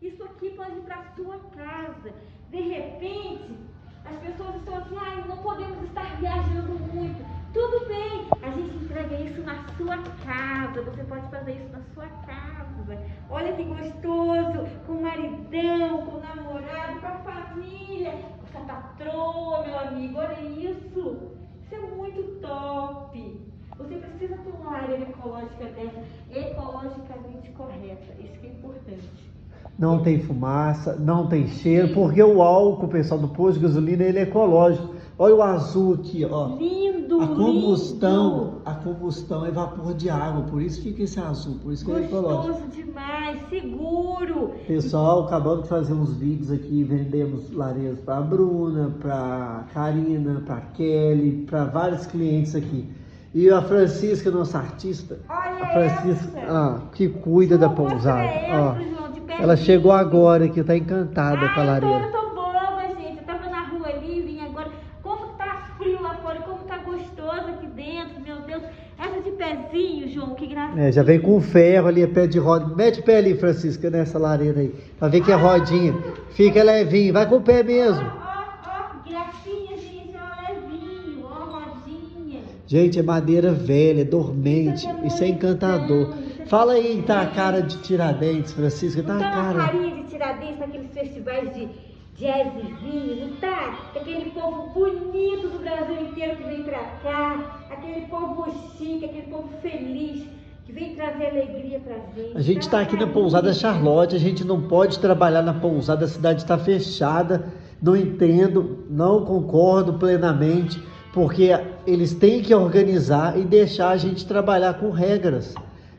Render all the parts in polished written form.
Isso aqui pode ir para a sua casa. De repente, as pessoas estão assim, não podemos estar viajando muito. Tudo bem, a gente entrega isso na sua casa. Você pode fazer isso na sua casa. Olha que gostoso, com o maridão, com o namorado, com a família, com a patroa, meu amigo. Olha isso. Isso é muito top. Você precisa ter uma área ecológica dessa, ecologicamente correta. Isso que é importante. Não tem fumaça, não tem cheiro, porque o álcool, pessoal, do posto de gasolina, ele é ecológico. Olha o azul aqui, ó. Lindo, a combustão, lindo. A combustão é vapor de água, por isso fica esse azul, por isso que ele é ecológico. Gostoso demais, seguro. Pessoal, acabamos de fazer uns vídeos aqui, vendemos lareiras para a Bruna, para Karina, para Kelly, para vários clientes aqui. E a Francisca, nossa artista, Olha a Francisca, essa. que cuida da Mostra pousada. essa, João, de pertinho. Ela chegou agora aqui, tá encantada com a lareira. Eu tô boba, gente. Eu tava na rua ali, vim agora. Como tá frio lá fora, como tá gostoso aqui dentro, meu Deus. Essa de pezinho, João, que gracinha. Já vem com ferro ali, é pé de roda. Mete o pé ali, Francisca, nessa lareira aí, pra ver que é rodinha. Fica levinho, vai com o pé mesmo. Ó, que gracinha, gente, ó, levinho, ó, rodinha. Gente, é madeira velha, dormente, isso é encantador. Fala aí, tá a cara de Tiradentes, Francisca, tá a Então, a cara. carinha de Tiradentes naqueles festivais de jazz e vinho, não tá? Aquele povo bonito do Brasil inteiro que vem pra cá, aquele povo chique, aquele povo feliz, que vem trazer alegria pra gente. A gente tá aqui na pousada Charlotte, a gente não pode trabalhar na pousada, a cidade está fechada, não entendo, não concordo plenamente, porque eles têm que organizar e deixar a gente trabalhar com regras.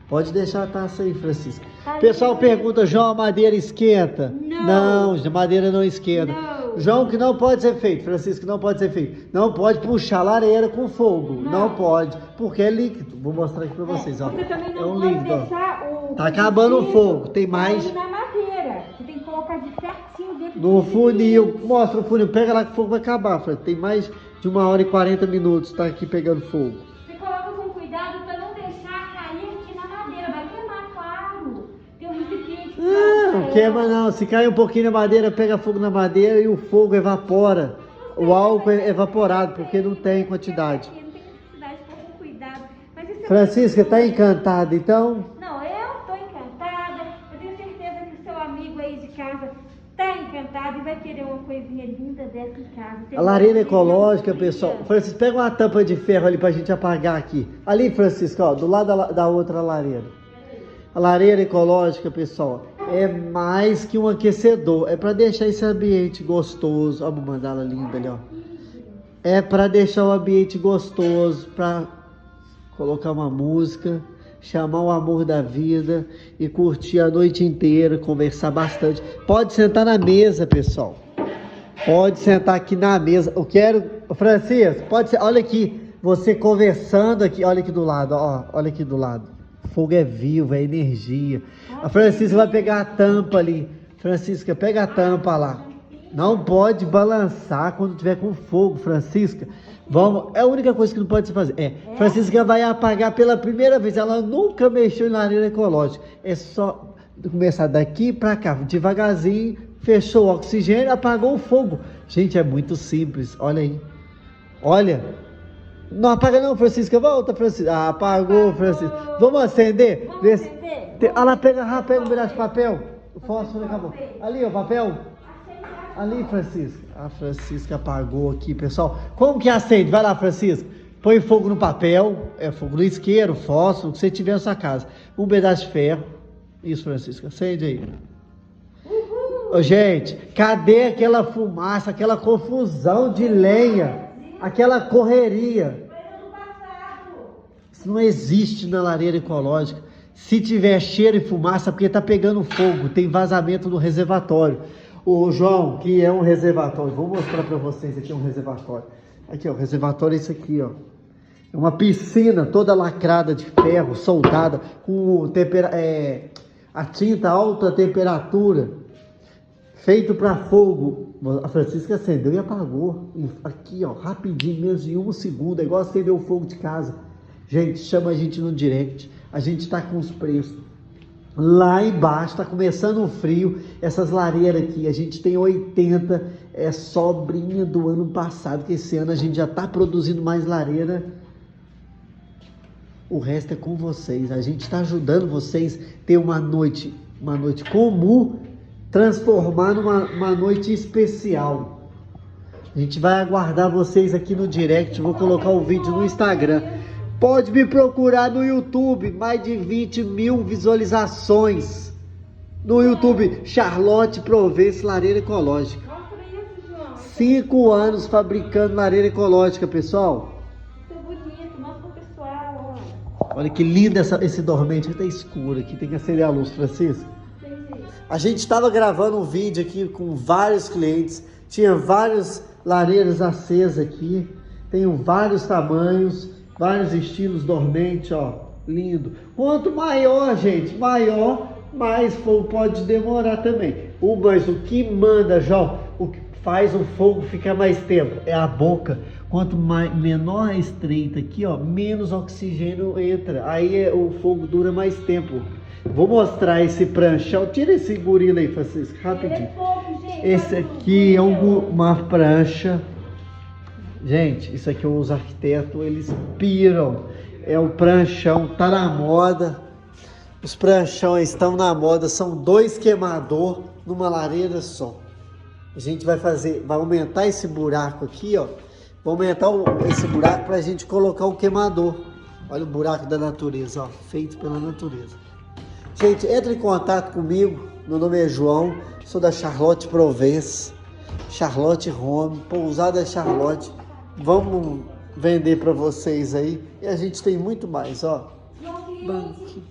Pode deixar a taça aí, Francisca. O pessoal pergunta, João, a madeira esquenta? Não, a madeira não esquenta. Não. João, que não pode ser feito, Francisco, não pode ser feito. Não pode puxar lareira com fogo. Não pode, porque é líquido. Vou mostrar aqui pra vocês, ó. Você também não É um pode líquido, ó. deixar o... Tá acabando o fogo, tem mais. Na madeira. Você tem que colocar de certinho dentro No do funil, mostra o funil, pega lá que o fogo vai acabar, Fran. Tem mais de 1h40, tá aqui pegando fogo. Você coloca com cuidado para não deixar cair aqui na madeira. Vai queimar, claro. Tem um recipiente. Não queima não, se cai um pouquinho na madeira, pega fogo na madeira e o fogo evapora. O álcool é evaporado, porque não tem quantidade. Não tem necessidade, fica com cuidado. Mas isso é Francisca, tá encantada então? Não, eu tô encantada. Eu tenho certeza que o seu amigo aí de casa tá encantado e vai querer uma coisinha linda dessa em casa. A lareira ecológica, pessoal. Francisco, pega uma tampa de ferro ali pra gente apagar aqui. Ali, Francisco, ó, do lado da outra lareira. A lareira ecológica, pessoal, é mais que um aquecedor. É para deixar esse ambiente gostoso. Ó, a mandala linda ali, ó. É para deixar o ambiente gostoso, para colocar uma música, chamar o amor da vida e curtir a noite inteira, conversar bastante. Pode sentar na mesa, pessoal. Pode sentar aqui na mesa. Eu quero, Francisco, pode ser. Olha aqui, você conversando aqui. Olha aqui do lado, ó. Olha aqui do lado. Fogo é vivo, é energia. A Francisca vai pegar a tampa ali. Francisca, pega a tampa lá. Não pode balançar quando tiver com fogo, Francisca. Vamos, é a única coisa que não pode se fazer. Francisca vai apagar pela primeira vez. Ela nunca mexeu em lareira ecológica. É só começar daqui para cá, devagarzinho. Fechou o oxigênio, apagou o fogo. Gente, é muito simples. Olha aí. Olha. Não apaga não, Francisca. Volta, Francisca. Apagou, Francisca. Vamos acender? Vamos acender? Olha lá, pega um pedaço de papel. O fósforo acabou. Ali, o papel. Ali, Francisca. A Francisca apagou aqui, pessoal. Como que acende? Vai lá, Francisca. Põe fogo no papel. É fogo no isqueiro, fósforo, o que você tiver na sua casa. Um pedaço de ferro. Isso, Francisca. Acende aí. Ô, gente, cadê aquela fumaça, aquela confusão de lenha? Aquela correria. Isso não existe na lareira ecológica. Se tiver cheiro e fumaça, porque tá pegando fogo, tem vazamento no reservatório. O João, que é um reservatório, vou mostrar para vocês aqui um reservatório. Aqui, ó, o reservatório é isso aqui, ó. É uma piscina toda lacrada de ferro, soldada, com a tinta a alta temperatura, feito para fogo. A Francisca acendeu e apagou. Aqui, ó, rapidinho, menos em 1 segundo, é igual acender o fogo de casa. Gente, chama a gente no direct. A gente tá com os preços Lá embaixo, tá começando o frio. Essas lareiras aqui, a gente tem 80, é sobrinha do ano passado, que esse ano a gente já tá produzindo mais lareira. O resto é com vocês. A gente está ajudando vocês a ter uma noite comum, transformar numa noite especial. A gente vai aguardar vocês aqui no direct. Vou colocar o vídeo no Instagram. Pode me procurar no YouTube. Mais de 20 mil visualizações no YouTube. Charlotte Provença Lareira Ecológica. Mostra isso, João. 5 anos fabricando lareira ecológica, pessoal. Muito bonito. Mostra pro pessoal, Olha que lindo esse dormente. Tá escuro aqui. Tem que acender a luz, Francisco. A gente estava gravando um vídeo aqui com vários clientes. Tinha várias lareiras acesas aqui. Tenho vários tamanhos, vários estilos dormente, ó. Lindo. Quanto maior, gente, maior, mais fogo pode demorar também. Mas o que manda, João, o que faz o fogo ficar mais tempo é a boca. Quanto menor a estreita aqui, ó, menos oxigênio entra. Aí o fogo dura mais tempo. Vou mostrar esse pranchão. Tira esse gorila aí, Francisco, rapidinho. Esse aqui é uma prancha. Gente, isso aqui os arquitetos, eles piram. É o pranchão, tá na moda. Os pranchões estão na moda, são 2 queimador numa lareira só. A gente vai aumentar esse buraco aqui, ó. Vai aumentar esse buraco pra gente colocar o queimador. Olha o buraco da natureza, ó, feito pela natureza. Gente, entre em contato comigo. Meu nome é João, sou da Charlotte Provença, Charlotte Home, Pousada Charlotte. Vamos vender para vocês aí. E a gente tem muito mais, ó. Banquinho.